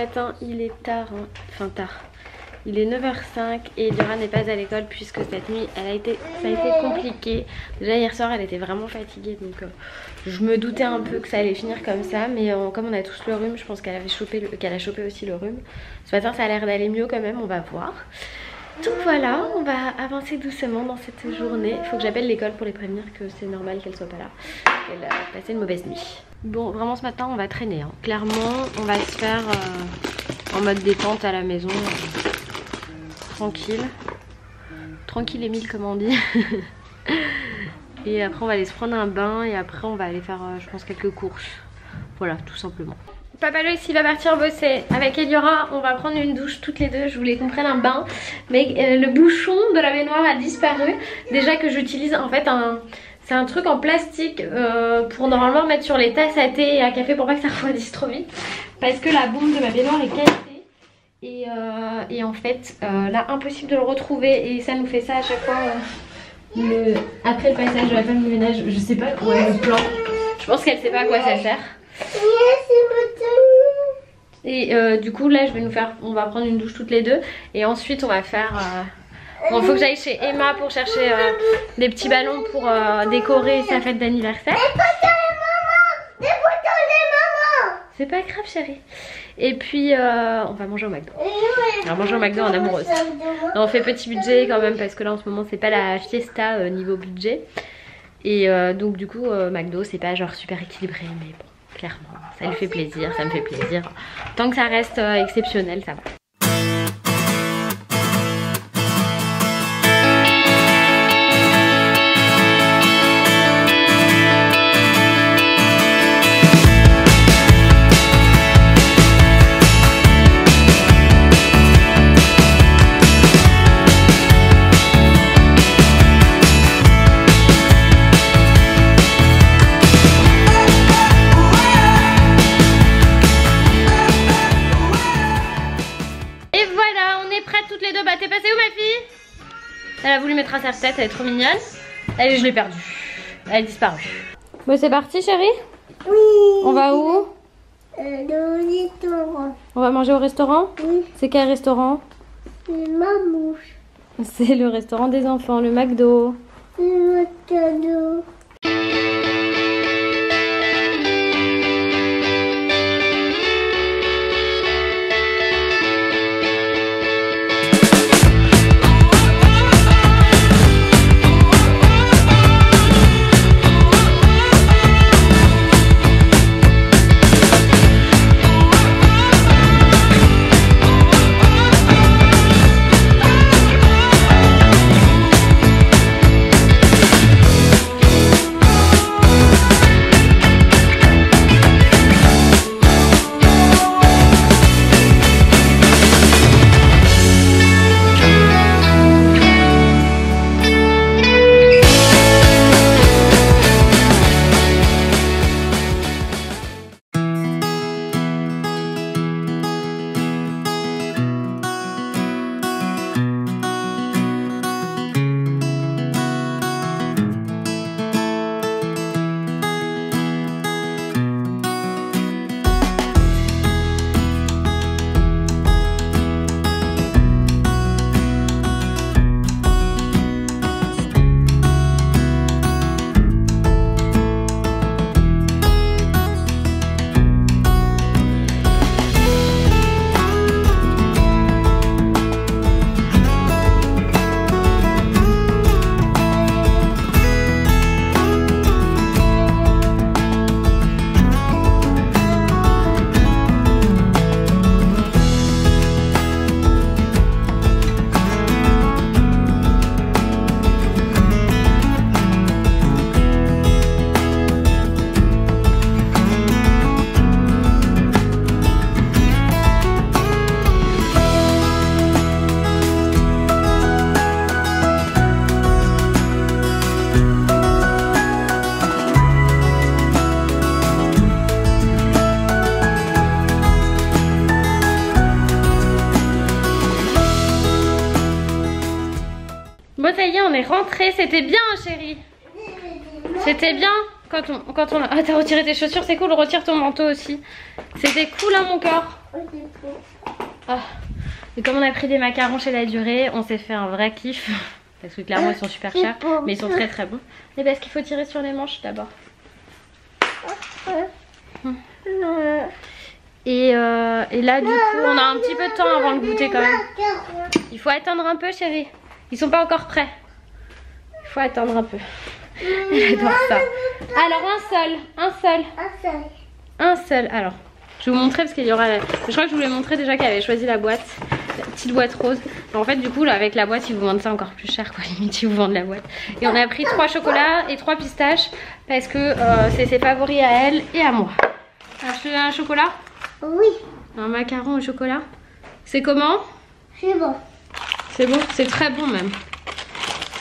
matin, il est tard, hein. Enfin tard. Il est 9h05 et Eliora n'est pas à l'école puisque cette nuit ça a été compliqué. Déjà hier soir elle était vraiment fatiguée donc je me doutais un peu que ça allait finir comme ça. Mais comme on a tous le rhume, je pense qu'elle a chopé aussi le rhume. Ce matin ça a l'air d'aller mieux quand même, on va voir. Donc voilà, on va avancer doucement dans cette journée. Il faut que j'appelle l'école pour les prévenir que c'est normal qu'elle soit pas là, qu'elle a passé une mauvaise nuit. Bon vraiment ce matin on va traîner, hein. Clairement on va se faire en mode détente à la maison. Tranquille Émile comme on dit. Et après on va aller se prendre un bain et après on va aller faire je pense quelques courses. Voilà tout simplement. Papa Loïc il va partir bosser. Avec Eliora on va prendre une douche toutes les deux. Je voulais qu'on prenne un bain mais le bouchon de la baignoire a disparu. Déjà que j'utilise en fait c'est un truc en plastique pour normalement mettre sur les tasses à thé et à café pour pas que ça refroidisse trop vite. Parce que la bombe de ma baignoire est cassée. Et en fait là impossible de le retrouver et ça nous fait ça à chaque fois après le passage de la femme de ménage. Je sais pas où est le plan, je pense qu'elle sait pas à quoi ça sert. Et du coup là on va prendre une douche toutes les deux et ensuite on va faire bon, faut que j'aille chez Emma pour chercher des petits ballons pour décorer sa fête d'anniversaire. C'est pas grave chérie. Et puis on va manger au McDo. On va manger au McDo en amoureuse. On fait petit budget quand même parce que là en ce moment c'est pas la fiesta niveau budget. Et donc du coup McDo c'est pas genre super équilibré mais bon clairement ça lui fait plaisir, ça me fait plaisir. Tant que ça reste exceptionnel ça va. Elle a voulu mettre à sa tête, elle est trop mignonne. Allez, je l'ai perdue. Elle est disparue. Bon, c'est parti, chérie? Oui. On va où? Le restaurant. On va manger au restaurant? Oui. C'est quel restaurant? Le mamouche. C'est le restaurant des enfants, le McDo. Le cadeau. Bon ça y est, on est rentré, c'était bien chérie. C'était bien quand on a... Ah t'as retiré tes chaussures, c'est cool, retire ton manteau aussi. C'était cool hein mon cœur. Ah. Et comme on a pris des macarons chez La Durée, on s'est fait un vrai kiff. Parce que clairement ils sont super chers, mais ils sont très très bons. Mais parce qu'il faut tirer sur les manches d'abord. Et là du coup on a un petit peu de temps avant le goûter quand même. Il faut attendre un peu chérie. Ils sont pas encore prêts. Il faut attendre un peu. J'adore ça. Alors un seul. Alors je vais vous montrer parce qu'il y aura je crois que je voulais montrer déjà qu'elle avait choisi la boîte. La petite boîte rose. En fait du coup là, avec la boîte ils vous vendent ça encore plus cher quoi. Limite ils vous vendent la boîte. Et on a pris 3 chocolats et 3 pistaches. Parce que c'est ses favoris à elle et à moi. Alors je te donne un chocolat? Oui. Un macaron au chocolat. C'est comment? C'est bon. C'est bon? C'est très bon même.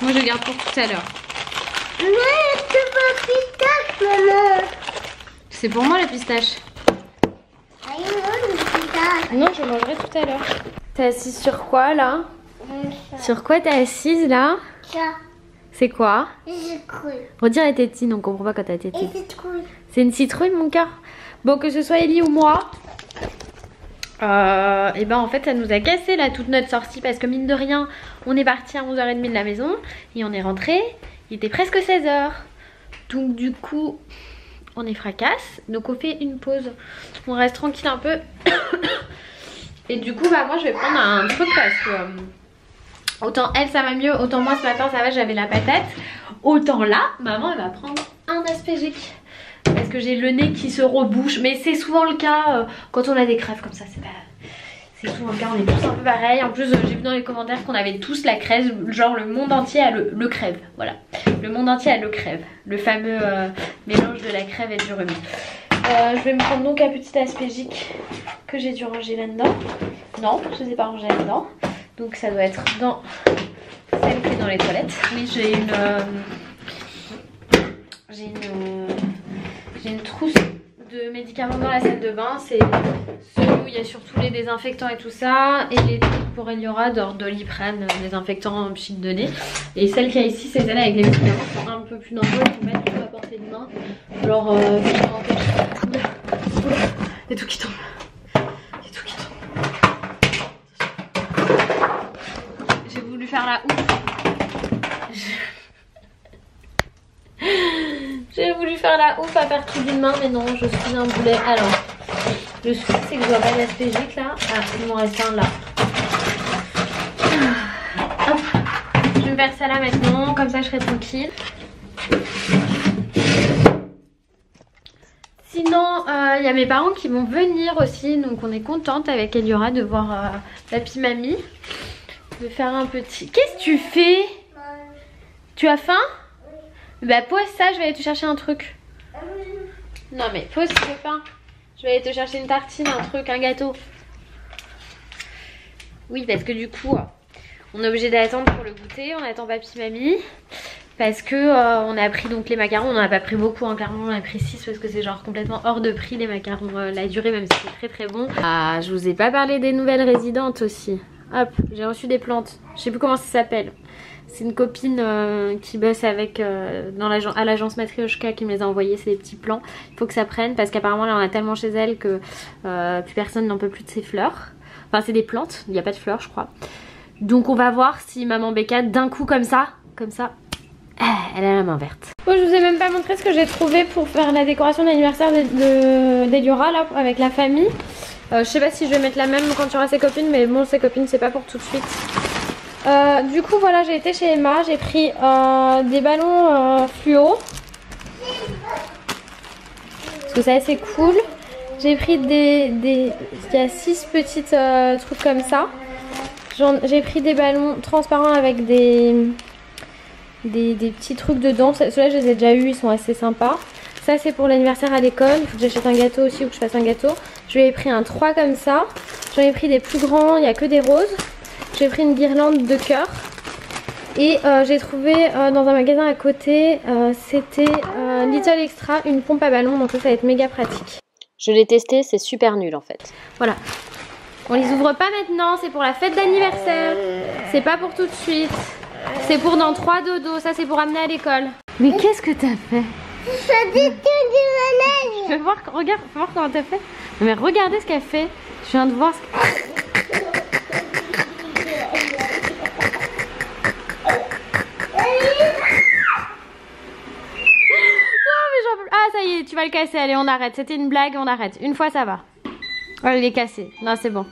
Moi je garde pour tout à l'heure. Mais c'est pas pistache, maman. C'est pour moi la pistache. Non, je mangerai tout à l'heure. T'es assise sur quoi là? Sur quoi t'es assise là? Ça. C'est quoi? Citrouille. Redire la tétine, on comprend pas quand t'as tétine. Citrouille. C'est une citrouille mon cœur. Bon, que ce soit Ellie ou moi, et ben en fait ça nous a cassé là toute notre sortie. Parce que mine de rien, on est parti à 11h30 de la maison et on est rentré. Il était presque 16h. Donc du coup, on est fracasse. Donc on fait une pause. On reste tranquille un peu. Et du coup, bah moi je vais prendre un truc parce que autant elle ça va mieux, autant moi ce matin ça va, j'avais la patate. Autant là, maman elle va prendre un aspégique. Parce que j'ai le nez qui se rebouche. Mais c'est souvent le cas quand on a des crèves comme ça. C'est souvent le cas, on est tous un peu pareil. En plus j'ai vu dans les commentaires qu'on avait tous la crève. Genre le monde entier a le crève. Voilà, le monde entier a le crève. Le fameux mélange de la crève et du rhume. Je vais me prendre donc un petit aspégique que j'ai dû ranger là-dedans. Non, je ne les ai pas rangés là-dedans. Donc ça doit être dans celle qui est dans les toilettes. Oui, j'ai une trousse de médicaments dans la salle de bain. C'est celui où il y a surtout les désinfectants et tout ça. Et les trucs pour Eliora d'Oliprane, désinfectant psy de nez. Et celle qu'il y a ici, c'est celle avec les médicaments qui sont un peu plus nombreux. Il faut mettre tout à portée de main. Alors, il y a tout qui tombe. Il y a tout qui tombe. J'ai voulu faire la ouf. J'ai voulu faire la ouf à faire tout d'une main, mais non, je suis un boulet. Alors, le souci c'est que je vois pas l'aspégique là. Ah, il m'en reste un là. Hop. Je vais me faire ça là maintenant, comme ça je serai tranquille. Sinon, il y a mes parents qui vont venir aussi, donc on est contente avec Eliora de voir papy mamie. De faire un petit... Qu'est-ce que tu fais? Tu as faim? Bah pose ça, je vais aller te chercher un truc. Non mais pose si tu veux pas. Je vais aller te chercher une tartine, un truc, un gâteau. Oui parce que du coup, on est obligé d'attendre pour le goûter. On attend papy mamie. Parce que on a pris donc les macarons, on n'en a pas pris beaucoup, hein, clairement on a pris 6 parce que c'est genre complètement hors de prix les macarons La Durée, même si c'est très très bon. Ah, je vous ai pas parlé des nouvelles résidentes aussi. Hop, j'ai reçu des plantes, je sais plus comment ça s'appelle. C'est une copine qui bosse avec à l'agence Matryoshka qui me les a envoyés, c'est des petits plants. Il faut que ça prenne parce qu'apparemment là on a tellement chez elle que plus personne n'en peut plus de ses fleurs. Enfin c'est des plantes, il n'y a pas de fleurs je crois. Donc on va voir si maman Becca d'un coup comme ça, elle a la main verte. Bon, je vous ai même pas montré ce que j'ai trouvé pour faire la décoration d'anniversaire d'Eliora là avec la famille. Je sais pas si je vais mettre la même quand il y aura ses copines, mais bon ses copines c'est pas pour tout de suite. Du coup voilà, j'ai été chez Emma, j'ai pris des ballons fluo. Parce que c'est assez cool. J'ai pris il y a 6 petites trucs comme ça. J'ai pris des ballons transparents avec des petits trucs dedans. Ceux-là je les ai déjà eu, ils sont assez sympas. Ça c'est pour l'anniversaire à l'école. Il faut que j'achète un gâteau aussi ou que je fasse un gâteau. Je lui ai pris un 3 comme ça. J'en ai pris des plus grands, il n'y a que des roses. J'ai pris une guirlande de cœur. Et j'ai trouvé dans un magasin à côté, c'était Little Extra, une pompe à ballon. Donc ça va être méga pratique. Je l'ai testé, c'est super nul en fait. Voilà. On les ouvre pas maintenant, c'est pour la fête d'anniversaire. C'est pas pour tout de suite. C'est pour dans 3 dodos, ça c'est pour amener à l'école. Mais qu'est-ce que t'as fait? Ça détient du manège. Fais voir, regarde, fais voir comment t'as fait. Mais regardez ce qu'elle fait. Je viens de voir ce que... Ah ça y est, tu vas le casser, allez on arrête, c'était une blague, on arrête. Une fois ça va. Oh il est cassé, non c'est bon.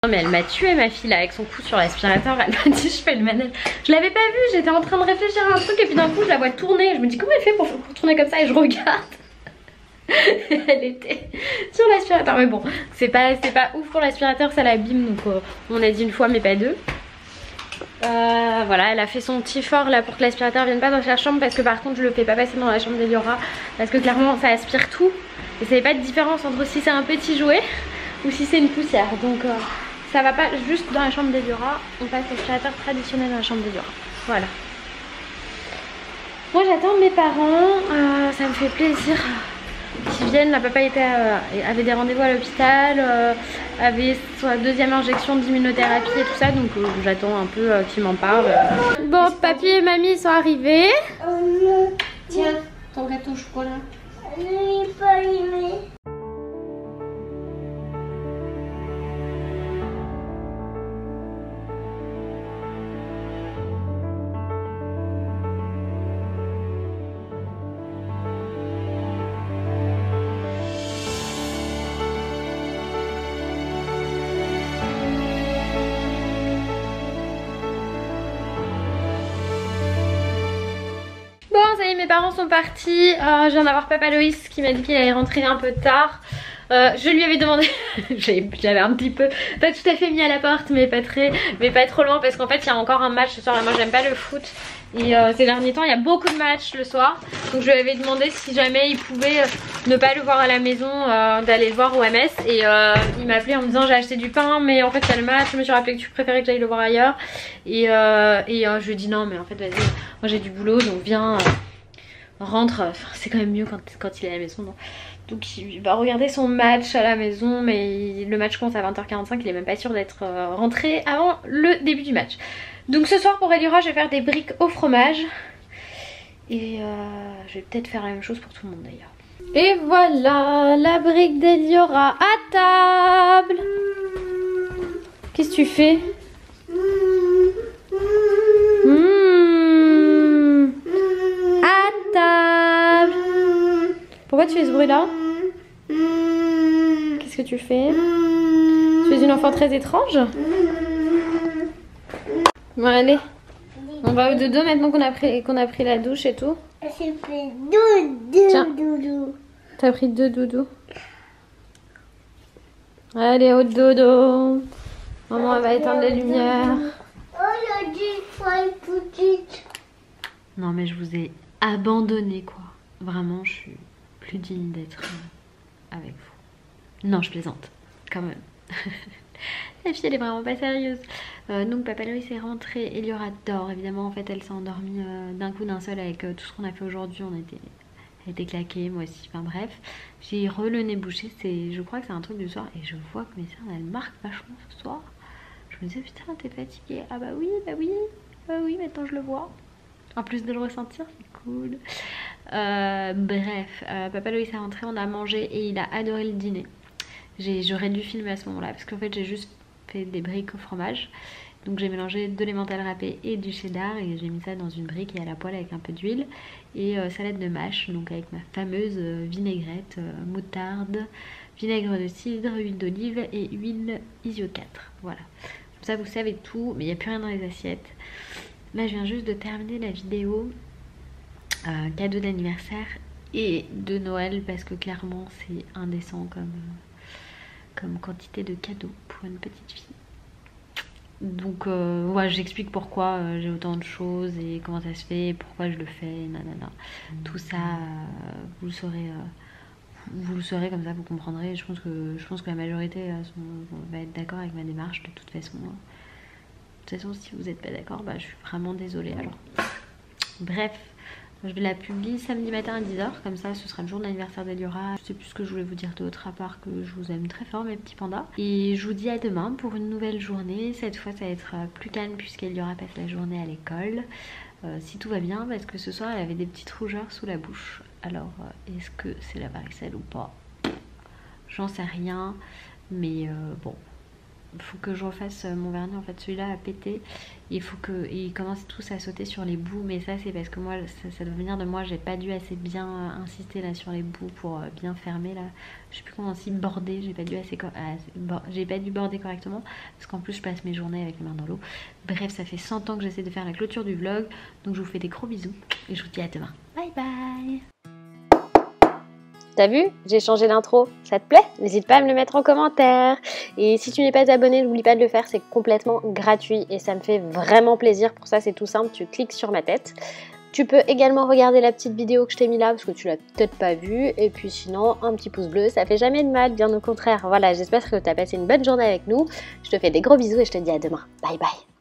Non mais elle m'a tué ma fille là avec son coup sur l'aspirateur, elle m'a dit je fais le manège. Je l'avais pas vu, j'étais en train de réfléchir à un truc et puis d'un coup je la vois tourner. Je me dis comment elle fait pour tourner comme ça et je regarde. Elle était sur l'aspirateur, mais bon c'est pas ouf pour l'aspirateur, ça l'abîme donc on a dit une fois mais pas deux. Voilà, elle a fait son petit fort là pour que l'aspirateur vienne pas dans sa chambre parce que par contre je le fais pas passer dans la chambre d'Eliora parce que clairement ça aspire tout et ça fait pas de différence entre si c'est un petit jouet ou si c'est une poussière donc ça va pas juste dans la chambre d'Eliora, on passe l'aspirateur traditionnel dans la chambre d'Eliora. Voilà. Moi j'attends mes parents, ça me fait plaisir qu'ils viennent. La papa avait des rendez-vous à l'hôpital, avait sa deuxième injection d'immunothérapie et tout ça donc j'attends un peu qu'ils m'en parlent. Bon, papy et mamie sont arrivés. Tiens, ton gâteau au chocolat. je l'ai pas aimé. Bon ça y est, mes parents sont partis, je viens d'avoir papa Loïs qui m'a dit qu'il allait rentrer un peu tard. Je lui avais demandé, j'avais un petit peu, pas tout à fait mis à la porte mais pas trop loin parce qu'en fait il y a encore un match ce soir. Moi j'aime pas le foot et ces derniers temps il y a beaucoup de matchs le soir. Donc je lui avais demandé si jamais il pouvait ne pas le voir à la maison, d'aller le voir au MS. Et il m'a appelé en me disant j'ai acheté du pain mais en fait il y a le match, je me suis rappelé que tu préférais que j'aille le voir ailleurs. Et je lui ai dit non mais en fait vas-y, moi j'ai du boulot donc viens, rentre, c'est quand même mieux quand il est à la maison non. Donc il va regarder son match à la maison mais le match commence à 20h45, il est même pas sûr d'être rentré avant le début du match. Donc ce soir pour Eliora je vais faire des briques au fromage et je vais peut-être faire la même chose pour tout le monde d'ailleurs. Et voilà la brique d'Eliora à table. Qu'est-ce que tu fais? À table. Pourquoi tu fais ce bruit là? Qu'est-ce que tu fais? Tu es une enfant très étrange? Bon allez, on va au dodo maintenant qu'on a pris la douche et tout. J'ai fait doudou, doudou. T'as pris 2 doudous. Allez au dodo. Maman elle va éteindre les lumières. Oh il a dit fois une petite. Non mais je vous ai abandonné quoi. Vraiment je suis plus digne d'être avec vous. Non je plaisante quand même. La fille elle est vraiment pas sérieuse. Donc papa Loïs est rentré, Eliora dort évidemment. En fait elle s'est endormie d'un coup d'un seul avec tout ce qu'on a fait aujourd'hui. Elle était claquée, moi aussi, enfin bref. J'ai le nez bouché, je crois que c'est un truc du soir. Et je vois que mes cernes elles marquent vachement ce soir. Je me disais putain t'es fatiguée. Ah bah oui maintenant je le vois. En plus de le ressentir c'est cool. Bref, papa Loïs est rentré, on a mangé et il a adoré le dîner. J'aurais dû filmer à ce moment là parce qu'en fait j'ai juste fait des briques au fromage. Donc j'ai mélangé de l'emmental râpé et du cheddar et j'ai mis ça dans une brique et à la poêle avec un peu d'huile. Et salade de mâche, donc avec ma fameuse vinaigrette, moutarde, vinaigre de cidre, huile d'olive et huile Isio 4. Voilà, comme ça vous savez tout, mais il n'y a plus rien dans les assiettes. Là je viens juste de terminer la vidéo cadeau d'anniversaire et de Noël parce que clairement c'est indécent comme quantité de cadeaux pour une petite fille. Donc ouais, j'explique pourquoi j'ai autant de choses et comment ça se fait, pourquoi je le fais, nanana. Tout ça vous le saurez comme ça, vous comprendrez. Je pense que la majorité va être d'accord avec ma démarche de toute façon. De toute façon si vous n'êtes pas d'accord, bah, je suis vraiment désolée alors. Bref, je vais la publier samedi matin à 10h, comme ça ce sera le jour de l'anniversaire d'Eliora. Je sais plus ce que je voulais vous dire d'autre à part que je vous aime très fort mes petits pandas. Et je vous dis à demain pour une nouvelle journée. Cette fois ça va être plus calme puisqu'Eliora passe la journée à l'école. Si tout va bien, parce que ce soir elle avait des petites rougeurs sous la bouche. Alors est-ce que c'est la varicelle ou pas? J'en sais rien. Mais bon, il faut que je refasse mon vernis. En fait, celui-là a pété. Il faut qu'ils commencent tous à sauter sur les bouts. Mais ça, c'est parce que moi, ça doit venir de moi. J'ai pas dû assez bien insister là sur les bouts pour bien fermer là. Je sais plus comment s'y border. J'ai pas dû border correctement. Parce qu'en plus, je passe mes journées avec les mains dans l'eau. Bref, ça fait 100 ans que j'essaie de faire la clôture du vlog. Donc, je vous fais des gros bisous. Et je vous dis à demain. Bye bye. T'as vu, j'ai changé l'intro, ça te plaît? N'hésite pas à me le mettre en commentaire. Et si tu n'es pas abonné, n'oublie pas de le faire, c'est complètement gratuit et ça me fait vraiment plaisir. Pour ça, c'est tout simple, tu cliques sur ma tête. Tu peux également regarder la petite vidéo que je t'ai mis là parce que tu l'as peut-être pas vue. Et puis sinon, un petit pouce bleu, ça fait jamais de mal, bien au contraire. Voilà, j'espère que tu as passé une bonne journée avec nous. Je te fais des gros bisous et je te dis à demain. Bye bye.